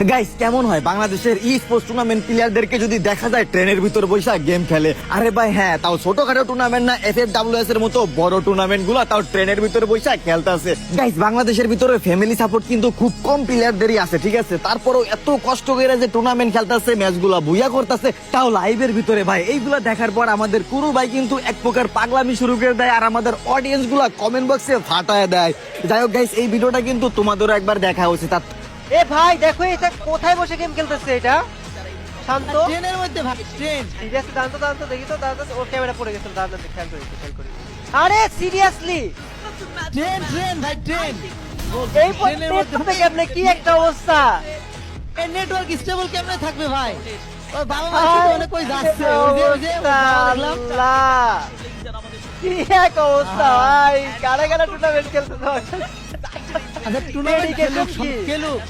Guys কেমন হয় বাংলাদেশের ই স্পোর্টস টুর্নামেন্ট প্লেয়ারদেরকে যদি দেখা যায় ট্রেনের ভিতর বসে গেম খেলে? আরে ভাই হ্যাঁ, তাও ছোটখাটো টুর্নামেন্ট না, FFWS এর মতো বড় টুর্নামেন্ট গুলা তাও ট্রেনের ভিতরে বসে খেলতে আছে। গাইস বাংলাদেশের ভিতরে ফ্যামিলি সাপোর্ট কিন্তু খুব কম প্লেয়ারদেরই আছে, ঠিক আছে? তারপরেও এত কষ্ট করে যে টুর্নামেন্ট খেলতেছে, ম্যাচ গুলা বুইয়া করতেছে, তাও লাইভের ভিতরে ভাই এইগুলা দেখার পর আমাদের কুরু ভাই কিন্তু এক প্রকার পাগলামি শুরু করে দেয়, আর আমাদের অডিয়েন্স গুলা কমেন্ট বক্সে ফাটায় দেয়। যাই হোক গাইস, এই ভিডিওটা কিন্তু তোমাদেরও একবার দেখা উচিত। এ ভাই দেখো এটা কোথায় বসে গেম খেলতেছে? এটা শান্ত ট্রেনের মধ্যে ভাই, ট্রেন। সিরিয়াসলি দাঁড়াতো দেখি তো, দাঁড়াতো ওর ক্যামেরা পড়ে গেছে, দাঁড়াতো খেয়াল করি। আরে সিরিয়াসলি ট্রেন ভাই, ট্রেন। এই ট্রেনের মধ্যে পথে কেমনে কি একটা অবস্থা? এই নেটওয়ার্ক স্টেবল কেমনে থাকবে ভাই? ওই বাবা মা সাথে অনেক কই যাচ্ছে, ওই যে বাবা দেখলাম। আল্লাহ, কি এক অবস্থা ভাই! কারা কারা টুর্নামেন্ট খেলতেছে? আচ্ছা টুর্নামেন্ট Dedication খেলুক, কি? খেলুক।